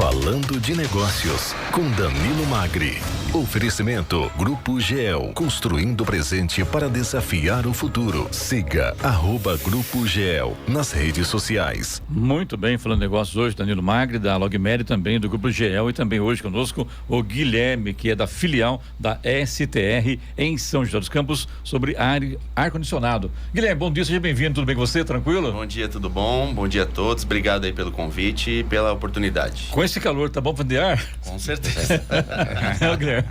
Falando de Negócios, com Danilo Magri. Oferecimento Grupo GEL, construindo o presente para desafiar o futuro. Siga @Grupo GEL nas redes sociais. Muito bem, falando de negócios hoje, Danilo Magri, da Logmed, também do Grupo GEL, e também hoje conosco o Guilherme, que é da filial da STR em São José dos Campos, sobre ar-condicionado. Guilherme, bom dia, seja bem-vindo, tudo bem com você, tranquilo? Bom dia, tudo bom? Bom dia a todos, obrigado aí pelo convite e pela oportunidade. Com esse calor, tá bom para vender ar? Com certeza. Guilherme.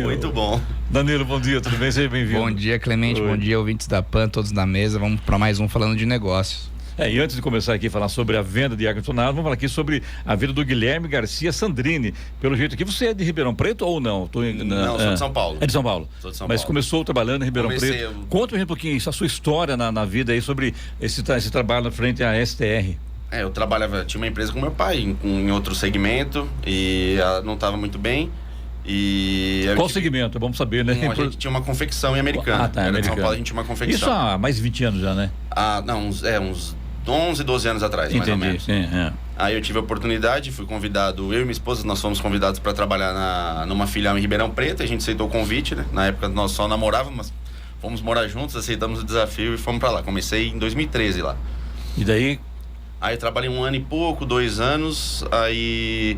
Muito bom. Danilo, bom dia, tudo bem? Seja bem-vindo. Bom dia, Clemente, bom dia, ouvintes da PAN, todos na mesa. Vamos para mais um Falando de Negócios. E antes de começar aqui a falar sobre a venda de ar-condicionado, vamos falar aqui sobre a vida do Guilherme Garcia Sandrini. Pelo jeito aqui, você é de Ribeirão Preto ou não? Não, sou de São Paulo. É de São Paulo. Sou de São Mas Paulo. começou trabalhando em Ribeirão Preto. Conta um pouquinho isso, a sua história na vida aí sobre esse trabalho na frente à STR. Eu trabalhava, tinha uma empresa com meu pai em outro segmento e ela não estava muito bem. Qual segmento? Vamos saber, né? A gente tinha uma confecção em Americana. Americana. Em São Paulo a gente tinha uma confecção. Isso há mais de 20 anos já, né? Não, uns 11, 12 anos atrás, mais ou menos. Sim, é. Aí eu tive a oportunidade, fui convidado, eu e minha esposa, nós fomos convidados para trabalhar numa filial em Ribeirão Preto. A gente aceitou o convite, né? Na época nós só namorávamos, mas fomos morar juntos, aceitamos o desafio e fomos para lá. Comecei em 2013 lá. E daí? Aí eu trabalhei 1 ano e pouco, 2 anos, aí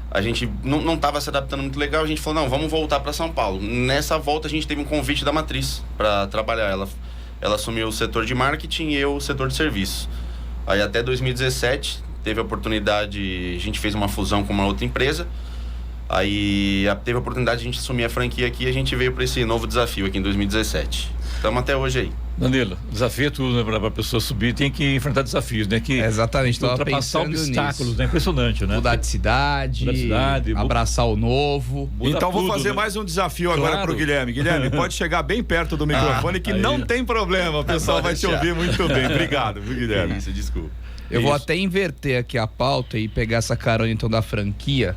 a gente não estava se adaptando muito legal, a gente falou, não, vamos voltar para São Paulo. Nessa volta a gente teve um convite da matriz para trabalhar, ela assumiu o setor de marketing e eu o setor de serviço. Aí até 2017 teve a oportunidade, a gente fez uma fusão com uma outra empresa, aí teve a oportunidade de a gente assumir a franquia aqui e a gente veio para esse novo desafio aqui em 2017. Estamos até hoje aí. Danilo, desafio é tudo, né? Para a pessoa subir tem que enfrentar desafios, né? Exatamente, ultrapassar obstáculos, nisso. né? Impressionante, né? Mudar de cidade, abraçar o novo. Então vou fazer, né? Mais um desafio agora pro Guilherme. Guilherme, pode chegar bem perto do microfone que não tem problema, o pessoal vai te ouvir muito bem. Obrigado, viu, Guilherme? Isso, desculpa. Eu vou até inverter aqui a pauta e pegar essa carona então da franquia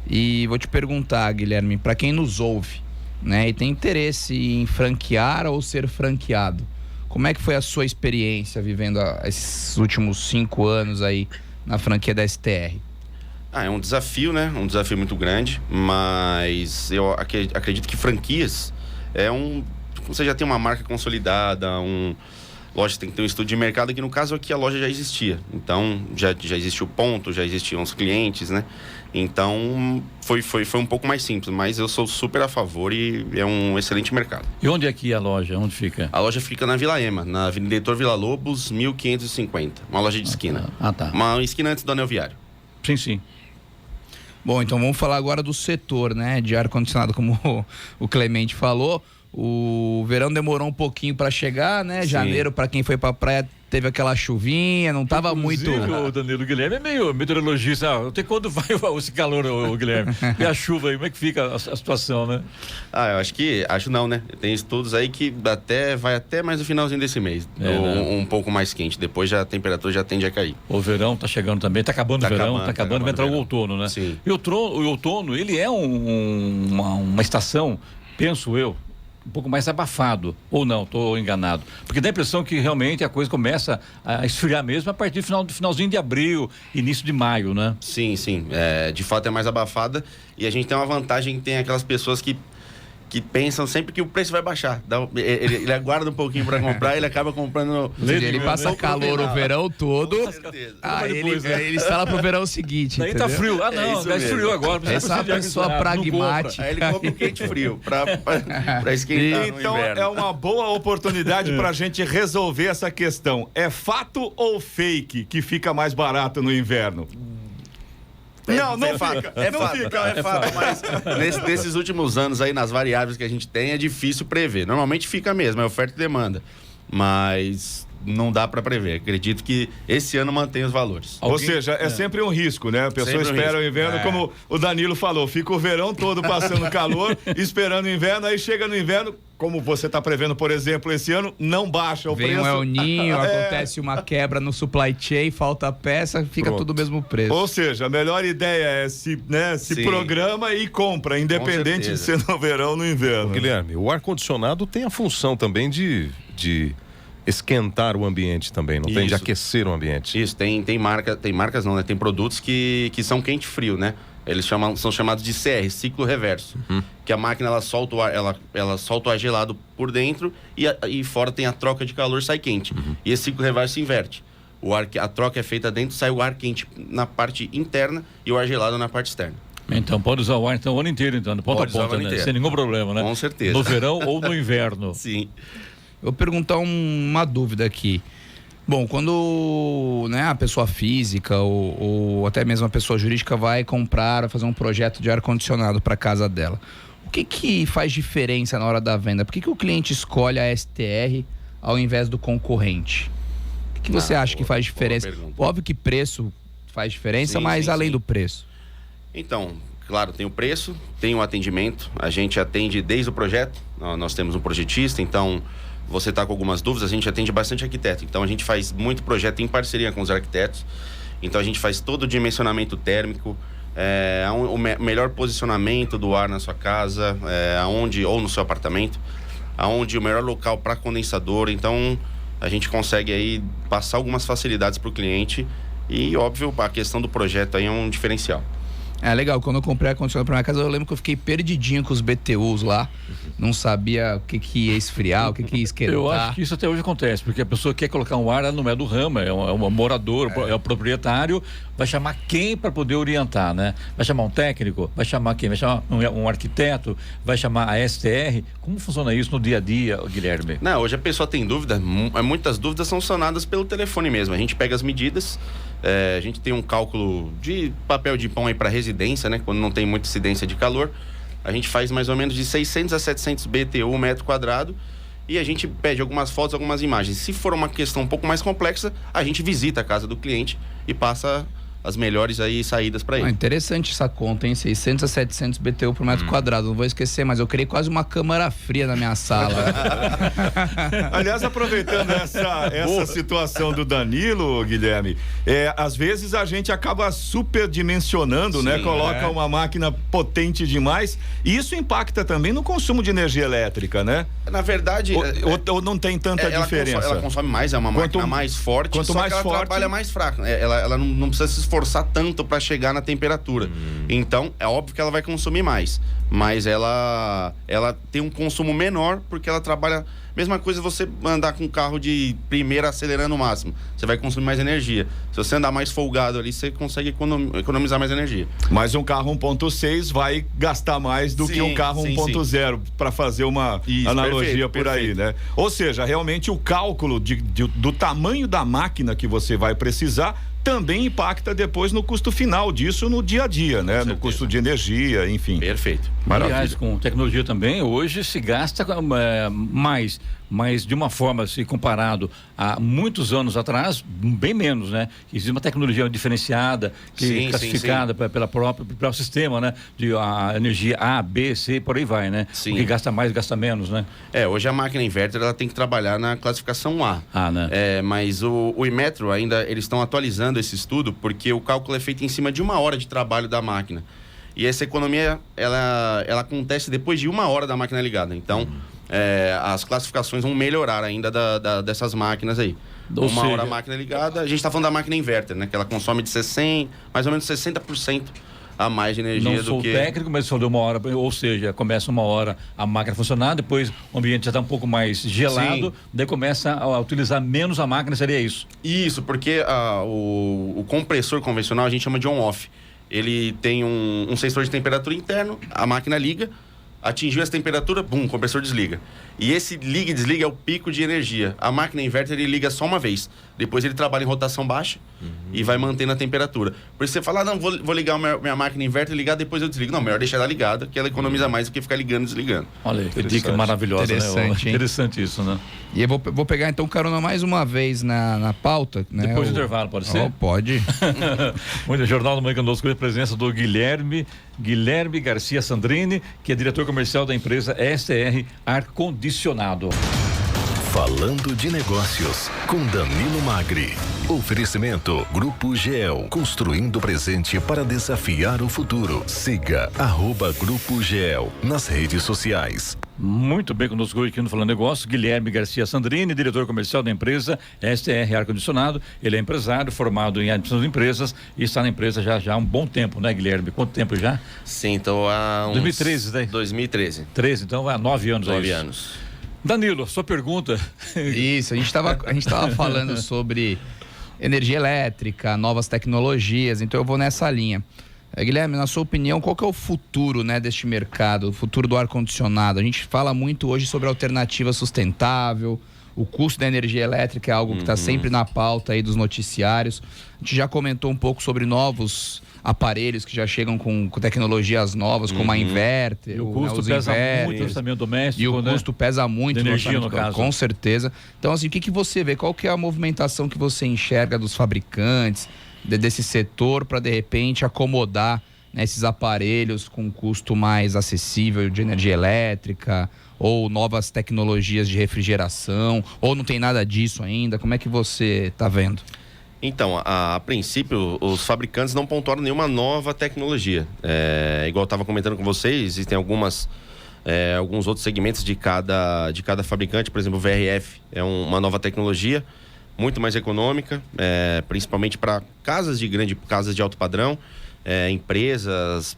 e vou te perguntar, Guilherme, para quem nos ouve, né, e tem interesse em franquear ou ser franqueado, como é que foi a sua experiência vivendo esses últimos 5 anos aí na franquia da STR? É um desafio, né? Um desafio muito grande, mas eu acredito que franquias você já tem uma marca consolidada, lógico, tem que ter um estudo de mercado, que no caso aqui a loja já existia. Então, já existia o ponto, já existiam os clientes, né? Então, foi um pouco mais simples, mas eu sou super a favor e é um excelente mercado. E onde é que é a loja? Onde fica? A loja fica na Vila Ema, na Avenida Heitor Villa-Lobos, 1550. Uma loja de esquina. Tá. Uma esquina antes do Anel Viário. Sim. Bom, então vamos falar agora do setor, né, de ar-condicionado, como o Clemente falou. O verão demorou um pouquinho para chegar, né? Sim. Janeiro, para quem foi pra praia, teve aquela chuvinha, não tava muito... O Danilo, Guilherme é meio meteorologista. Até quando vai esse calor, o Guilherme? E a chuva aí, como é que fica a situação, né? Acho não, né? Tem estudos aí que vai até mais no finalzinho desse mês. Um pouco mais quente. Depois a temperatura já tende a cair. O verão tá chegando também, tá acabando o verão, vai entrar o outono, né? Sim. E o outono, ele é uma estação, penso eu, um pouco mais abafado, ou não, estou enganado, porque dá a impressão que realmente a coisa começa a esfriar mesmo a partir do finalzinho de abril, início de maio, né? Sim, de fato é mais abafada e a gente tem uma vantagem que tem aquelas pessoas que pensam sempre que o preço vai baixar. Ele aguarda um pouquinho para comprar, ele acaba comprando... Ele passa calor o verão todo, ele instala pro verão seguinte. Daí tá frio. Não, já esfriou agora. Essa é uma pessoa pragmática. Aí ele compra o quente frio para esquentar no então inverno. É uma boa oportunidade pra gente resolver essa questão. É fato ou fake que fica mais barato no inverno? Não fica. É fato, mas nesses últimos anos aí, nas variáveis que a gente tem, é difícil prever. Normalmente fica mesmo, é oferta e demanda. Mas não dá para prever. Acredito que esse ano mantém os valores. Ou seja, é sempre um risco, né? A pessoa espera o inverno, como o Danilo falou, fica o verão todo passando calor, esperando o inverno, aí chega no inverno, como você está prevendo, por exemplo, esse ano, não baixa o preço. Vem um El Ninho, acontece uma quebra no supply chain, falta peça, fica tudo o mesmo preço. Ou seja, a melhor ideia é se programa e compra, independente de ser no verão ou no inverno. Guilherme, o ar-condicionado tem a função também de esquentar o ambiente também, não tem de Isso. aquecer o ambiente. Isso, tem marcas não, né? Tem produtos que são quente e frio, né? Eles são chamados de CR, ciclo reverso. Que a máquina, ela solta o ar, ela solta o ar gelado por dentro e fora tem a troca de calor, sai quente. E esse ciclo reverso inverte. A troca é feita dentro, sai o ar quente na parte interna e o ar gelado na parte externa. Então pode usar o ar o ano inteiro, então, de ponta Pode a usar o ponta, ano né? inteiro. Sem nenhum problema, né? Com certeza. No verão ou no inverno. Sim. Eu vou perguntar uma dúvida aqui. Bom, quando, né, a pessoa física ou até mesmo a pessoa jurídica vai comprar, fazer um projeto de ar-condicionado para casa dela, o que faz diferença na hora da venda? Por que o cliente escolhe a STR ao invés do concorrente? O que você acha que faz diferença? Óbvio que preço faz diferença, mas além do preço. Então, claro, tem o preço, tem o atendimento. A gente atende desde o projeto. Nós temos um projetista, então você está com algumas dúvidas, a gente atende bastante arquiteto. Então a gente faz muito projeto em parceria com os arquitetos. Então a gente faz todo o dimensionamento térmico, o melhor posicionamento do ar na sua casa, aonde ou no seu apartamento, aonde o melhor local para condensador. Então a gente consegue aí passar algumas facilidades para o cliente e, óbvio, a questão do projeto aí é um diferencial. É legal, quando eu comprei ar-condicionado pra minha casa, eu lembro que eu fiquei perdidinho com os BTUs lá. Não sabia o que ia esfriar, o que ia esquentar. Eu acho que isso até hoje acontece, porque a pessoa quer colocar um ar, ela não é do ramo, é um morador, é o proprietário, vai chamar quem para poder orientar, né? Vai chamar um técnico, vai chamar quem? Vai chamar um arquiteto, vai chamar a STR. Como funciona isso no dia a dia, Guilherme? Não, hoje a pessoa tem dúvida, muitas dúvidas são sanadas pelo telefone mesmo. A gente pega as medidas, a gente tem um cálculo de papel de pão aí para residência, né? Quando não tem muita incidência de calor, a gente faz mais ou menos de 600 a 700 BTU metro quadrado e a gente pede algumas fotos, algumas imagens. Se for uma questão um pouco mais complexa, a gente visita a casa do cliente e passa as melhores aí saídas para ele. Interessante essa conta, hein? 600 a 700 BTU por metro quadrado. Não vou esquecer, mas eu criei quase uma câmara fria na minha sala. Aliás, aproveitando essa situação do Danilo, Guilherme, às vezes a gente acaba superdimensionando, né? Coloca uma máquina potente demais e isso impacta também no consumo de energia elétrica, né? Na verdade... Ou não tem tanta diferença? Ela consome mais, é uma máquina mais forte, quanto só mais que ela forte, trabalha mais fraco. Ela não precisa se esforçar tanto para chegar na temperatura. Então, é óbvio que ela vai consumir mais. Mas ela tem um consumo menor porque ela trabalha... Mesma coisa você andar com um carro de primeira acelerando o máximo. Você vai consumir mais energia. Se você andar mais folgado ali, você consegue economizar mais energia. Mas um carro 1.6 vai gastar mais do que um carro 1.0, para fazer uma analogia por aí, né? Ou seja, realmente o cálculo do tamanho da máquina que você vai precisar também impacta depois no custo final disso no dia a dia, né? No custo de energia, enfim. Perfeito. Maravilha. Aliás, com tecnologia também, hoje se gasta mais, mas de uma forma, se comparado a muitos anos atrás, bem menos, né? Existe uma tecnologia diferenciada, classificada pelo próprio sistema, né? De a energia A, B, C, por aí vai, né? Sim. O que gasta mais, gasta menos, né? Hoje a máquina inverter, ela tem que trabalhar na classificação A. Né? Mas o Inmetro ainda, eles estão atualizando esse estudo, porque o cálculo é feito em cima de 1 hora de trabalho da máquina. E essa economia, ela acontece depois de 1 hora da máquina ligada. Então, as classificações vão melhorar ainda dessas máquinas aí. Ou Uma seja, hora a máquina ligada, a gente está falando da máquina inverter, né? Que ela consome de 60, mais ou menos 60% a mais de energia não sou do que... técnico, mas falou 1 hora, ou seja, começa 1 hora a máquina funcionar, depois o ambiente já está um pouco mais gelado, daí começa a utilizar menos a máquina, seria isso? Isso, porque o compressor convencional a gente chama de on-off. Ele tem um sensor de temperatura interno, a máquina liga, atingiu essa temperatura, bum, o compressor desliga. E esse liga e desliga é o pico de energia. A máquina inverter, ele liga só uma vez. Depois ele trabalha em rotação baixa e vai mantendo a temperatura. Por isso você fala, não, vou ligar minha máquina inverter, ligar, depois eu desligo. Não, melhor deixar ela ligada, que ela economiza mais do que ficar ligando e desligando. Olha aí, que dica maravilhosa, interessante, né? hein? Interessante isso, né? E eu vou pegar então carona mais uma vez na pauta, né? Depois do intervalo, pode ser? Pode. Muito Jornal do Manhã conosco, com a presença do Guilherme Garcia Sandrini, que é diretor comercial da empresa STR Ar-Condicionado. Falando de negócios, com Danilo Magri. Oferecimento Grupo GEL, construindo o presente para desafiar o futuro. Siga @Grupo GEL nas redes sociais. Muito bem conosco hoje aqui no Falando Negócio, Guilherme Garcia Sandrini, diretor comercial da empresa STR Ar-Condicionado. Ele é empresário, formado em administração de empresas e está na empresa já há um bom tempo, né, Guilherme? Quanto tempo já? Sim, então há uns... 2013, né? 2013. 13, então há 9 anos. 9 anos. Danilo, sua pergunta. Isso, a gente tava falando sobre energia elétrica, novas tecnologias, então eu vou nessa linha. Guilherme, na sua opinião, qual que é o futuro, né, deste mercado, o futuro do ar-condicionado? A gente fala muito hoje sobre alternativa sustentável, o custo da energia elétrica é algo que está sempre na pauta aí dos noticiários. A gente já comentou um pouco sobre novos aparelhos que já chegam com tecnologias novas, como a inverter. E o custo pesa muito no orçamento doméstico, e o custo pesa muito de energia, no caso. Com certeza. Então, assim, o que você vê? Qual que é a movimentação que você enxerga dos fabricantes, desse setor, para de repente acomodar, né, esses aparelhos com custo mais acessível de energia elétrica, ou novas tecnologias de refrigeração, ou não tem nada disso ainda? Como é que você está vendo? Então, a princípio, os fabricantes não pontuaram nenhuma nova tecnologia. Igual eu estava comentando com vocês, existem alguns outros segmentos de cada fabricante. Por exemplo, o VRF é uma nova tecnologia, muito mais econômica, principalmente para casas de alto padrão, empresas,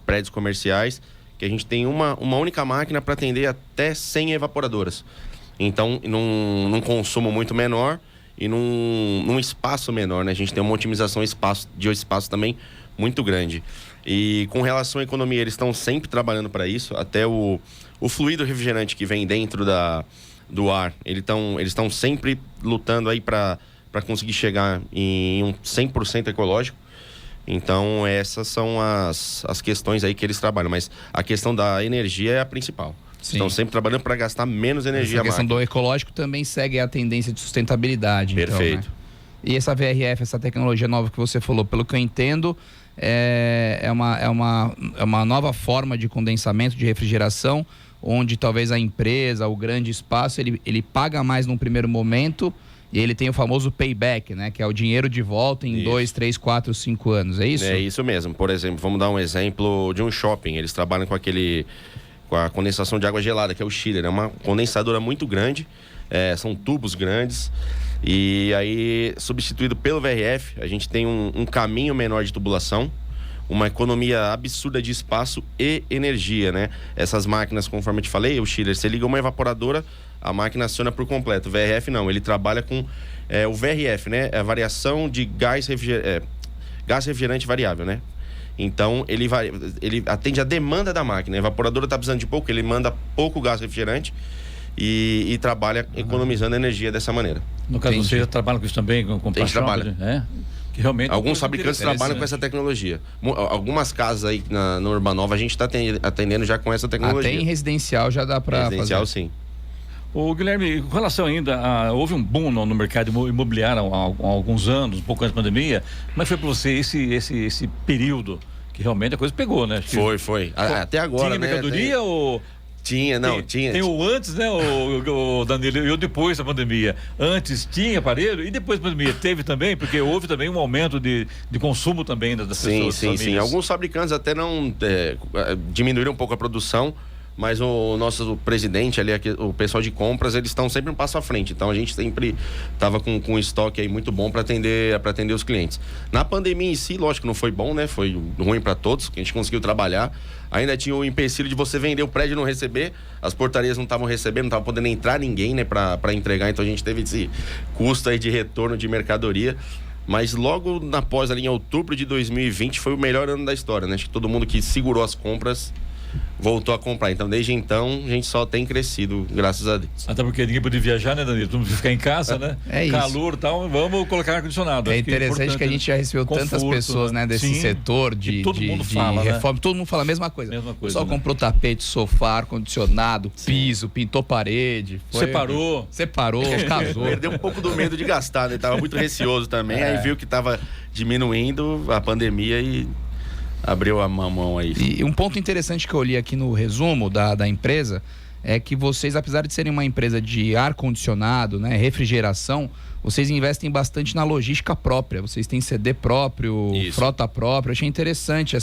prédios comerciais, que a gente tem uma única máquina para atender até 100 evaporadoras. Então, num consumo muito menor e num espaço menor, né? A gente tem uma otimização de espaço também muito grande. E com relação à economia, eles estão sempre trabalhando para isso. Até o fluido refrigerante que vem dentro do ar, eles estão sempre lutando aí para conseguir chegar em um 100% ecológico. Então, essas são as questões aí que eles trabalham. Mas a questão da energia é a principal. Sim. Estão sempre trabalhando para gastar menos energia. A questão do ecológico também segue a tendência de sustentabilidade. Perfeito. Então, né? E essa VRF, essa tecnologia nova que você falou, pelo que eu entendo, é uma nova forma de condensamento, de refrigeração, onde talvez a empresa, o grande espaço, ele paga mais num primeiro momento e ele tem o famoso payback, né? Que é o dinheiro de volta em 2, 3, 4, 5 anos, é isso? É isso mesmo. Por exemplo, vamos dar um exemplo de um shopping. Eles trabalham com a condensação de água gelada, que é o chiller. É uma condensadora muito grande, são tubos grandes. E aí, substituído pelo VRF, a gente tem um caminho menor de tubulação, uma economia absurda de espaço e energia, né? Essas máquinas, conforme eu te falei, o chiller, você liga uma evaporadora, a máquina aciona por completo. O VRF não, ele trabalha com o VRF, né? É a variação de gás refrigerante variável, né? Então, ele atende a demanda da máquina. A evaporadora está precisando de pouco, ele manda pouco gás refrigerante e trabalha economizando energia dessa maneira. No caso, você trabalha com isso também? Com a gente trabalha. Que realmente alguns fabricantes trabalham com essa tecnologia. Algumas casas aí no Urbanova a gente está atendendo já com essa tecnologia. Até em residencial já dá para fazer. Residencial, sim. Ô, Guilherme, com relação ainda houve um boom no mercado imobiliário há alguns anos, um pouco antes da pandemia. Como é que foi para você esse período que realmente a coisa pegou, né? Foi. Até agora, tinha mercadoria ou... Tinha. Tem o antes, né, o Danilo, e o depois da pandemia. Antes tinha aparelho e depois da pandemia teve também, porque houve também um aumento de consumo também das pessoas. Sim. Alguns fabricantes até não diminuíram um pouco a produção, mas o nosso presidente ali, o pessoal de compras, eles estão sempre um passo à frente. Então a gente sempre estava com um estoque aí muito bom para atender os clientes. Na pandemia em si, lógico, não foi bom, né? Foi ruim para todos, que a gente conseguiu trabalhar. Ainda tinha o empecilho de você vender o prédio e não receber. As portarias não estavam recebendo, não estava podendo entrar ninguém, né, para entregar. Então a gente teve esse custo aí de retorno de mercadoria. Mas logo após, ali em outubro de 2020, foi o melhor ano da história, né? Acho que todo mundo que segurou as compras voltou a comprar. Então, desde então, a gente só tem crescido, graças a Deus. Até porque ninguém podia viajar, né, Danilo? Todo mundo ficar em casa, né? É isso. Calor e tal, vamos colocar ar-condicionado. É interessante que a gente já recebeu tantas pessoas, né, desse setor de reforma. Todo mundo fala a mesma coisa. O pessoal comprou tapete, sofá, ar-condicionado, piso, pintou parede. Separou, casou. Perdeu um pouco do medo de gastar, né? Tava muito receoso também. Aí viu que tava diminuindo a pandemia e abriu a mão aí. E um ponto interessante que eu li aqui no resumo da empresa é que vocês, apesar de serem uma empresa de ar-condicionado, né, refrigeração, vocês investem bastante na logística própria. Vocês têm CD próprio, frota própria. Eu achei interessante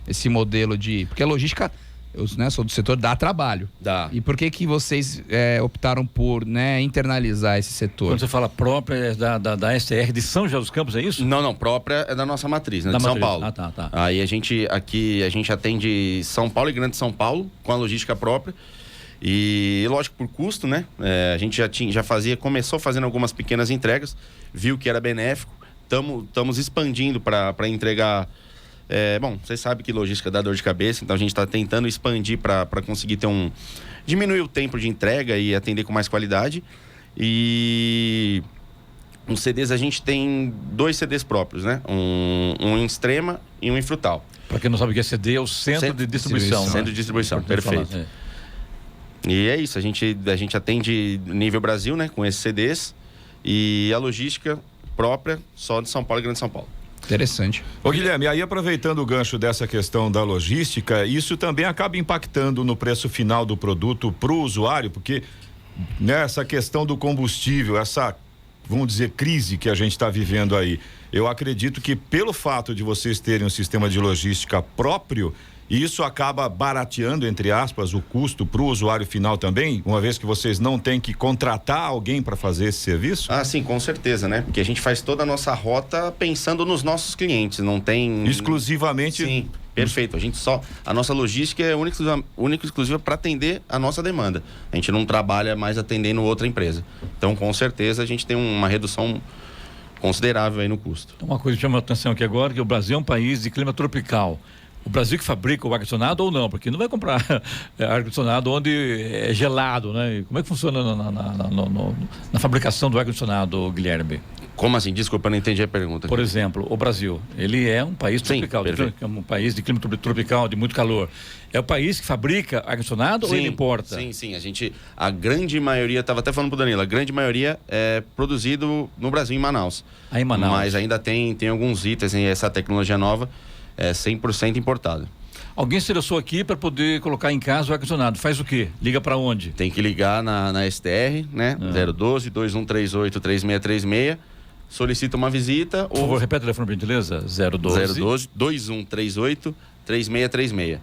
esse modelo porque a logística eu, né, sou do setor, dá trabalho. Dá. E por que vocês optaram por, né, internalizar esse setor? Quando você fala própria, é da STR de São José dos Campos, é isso? Não, própria é da nossa matriz, né? Da De São matriz. Paulo. Ah, tá. Aí a gente atende São Paulo e Grande São Paulo com a logística própria. E lógico, por custo, né? A gente começou fazendo algumas pequenas entregas, viu que era benéfico. Estamos expandindo para entregar. Bom, vocês sabem que logística dá dor de cabeça, então a gente está tentando expandir para conseguir diminuir o tempo de entrega e atender com mais qualidade. E os CDs, a gente tem 2 CDs próprios, né? Um em Extrema e um em Frutal. Para quem não sabe o que é CD, é o centro de distribuição. Centro de distribuição, perfeito. Falar, E é isso, a gente atende nível Brasil, né? Com esses CDs. E a logística própria só de São Paulo e Grande São Paulo. Interessante. Ô Guilherme, aí aproveitando o gancho dessa questão da logística, isso também acaba impactando no preço final do produto para o usuário, porque nessa questão do combustível, essa, vamos dizer, crise que a gente está vivendo aí, eu acredito que pelo fato de vocês terem um sistema de logística próprio, isso acaba barateando, entre aspas, o custo para o usuário final também, uma vez que vocês não têm que contratar alguém para fazer esse serviço? Ah, sim, com certeza, né? Porque a gente faz toda a nossa rota pensando nos nossos clientes, não tem... Exclusivamente... Sim, perfeito. A nossa logística é única e exclusiva para atender a nossa demanda. A gente não trabalha mais atendendo outra empresa. Então, com certeza, a gente tem uma redução considerável aí no custo. Uma coisa que chama a atenção aqui agora, que o Brasil é um país de clima tropical. O Brasil que fabrica o ar-condicionado ou não? Porque não vai comprar ar-condicionado onde é gelado, né? Como é que funciona na fabricação do ar-condicionado, Guilherme? Como assim? Desculpa, eu não entendi a pergunta. Por exemplo, o Brasil, ele é um país tropical, é um país de clima tropical, de muito calor. É o país que fabrica ar-condicionado ou ele importa? Sim. A grande maioria, estava até falando pro Danilo, a grande maioria é produzido no Brasil, em Manaus. Aí em Manaus. Mas ainda tem alguns itens, essa tecnologia nova é 100% importada. Alguém se interessou aqui para poder colocar em casa o ar-condicionado. Faz o quê? Liga para onde? Tem que ligar na STR, né? 012-2138-3636. Solicita uma visita. Por favor, repete o telefone, por gentileza. 012-2138-3636.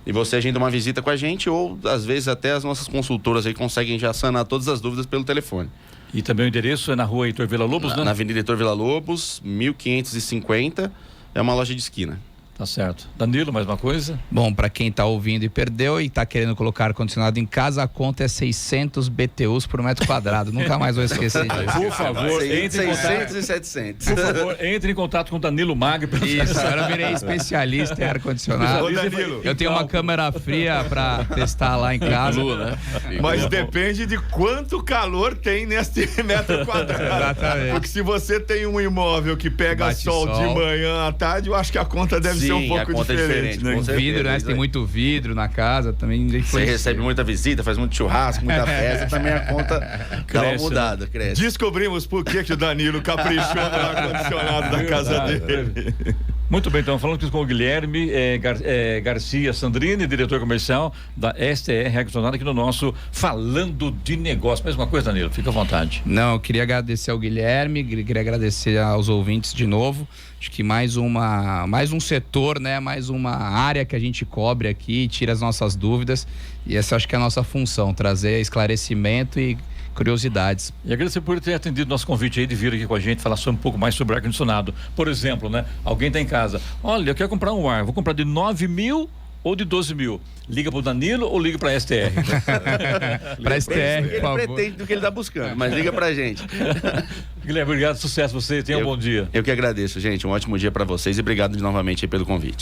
E você agenda uma visita com a gente, ou às vezes até as nossas consultoras aí conseguem já sanar todas as dúvidas pelo telefone. E também o endereço é na rua Heitor Villa-Lobos, né? Na Avenida Heitor Villa-Lobos, 1550. É uma loja de esquina. Tá certo. Danilo, mais uma coisa? Bom, para quem tá ouvindo e perdeu e tá querendo colocar ar-condicionado em casa, a conta é 600 BTUs por metro quadrado. Nunca mais vou esquecer disso. Por favor, entre em contato. 600 e 700. Por favor, entre em contato com o Danilo Magri. Isso, agora eu virei especialista em ar-condicionado. Ô, Danilo, eu tenho uma câmera fria para testar lá em casa. mas depende de quanto calor tem nesse metro quadrado. Exatamente. Porque se você tem um imóvel que pega Bate sol sol de manhã à tarde, eu acho que a conta deve ser um pouco diferente, né? com certeza, Vidro, né? Tem muito vidro na casa, também Você recebe muita visita, faz muito churrasco, muita festa, também a conta dá uma mudada, cresce. Descobrimos por que o Danilo caprichou no ar-condicionado da casa dele. Muito bem, então, falando com o Guilherme Garcia Sandrini, diretor comercial da STR Ar-condicionado, aqui no nosso Falando de Negócio. Mais uma coisa, Danilo, fica à vontade. Não, eu queria agradecer ao Guilherme, queria agradecer aos ouvintes de novo. Acho que mais um setor, né? Mais uma área que a gente cobre aqui, tira as nossas dúvidas. E essa acho que é a nossa função, trazer esclarecimento e curiosidades. E agradecer por ter atendido nosso convite aí de vir aqui com a gente, falar um pouco mais sobre ar-condicionado. Por exemplo, né? Alguém está em casa, olha, eu quero comprar um ar, vou comprar de 9 mil ou de 12 mil. Liga pro Danilo ou liga pra STR? Pra STR, Ele pretende do que ele tá buscando, mas liga pra gente. Guilherme, obrigado, sucesso você, tenha um bom dia. Eu que agradeço, gente, um ótimo dia pra vocês e obrigado novamente aí pelo convite.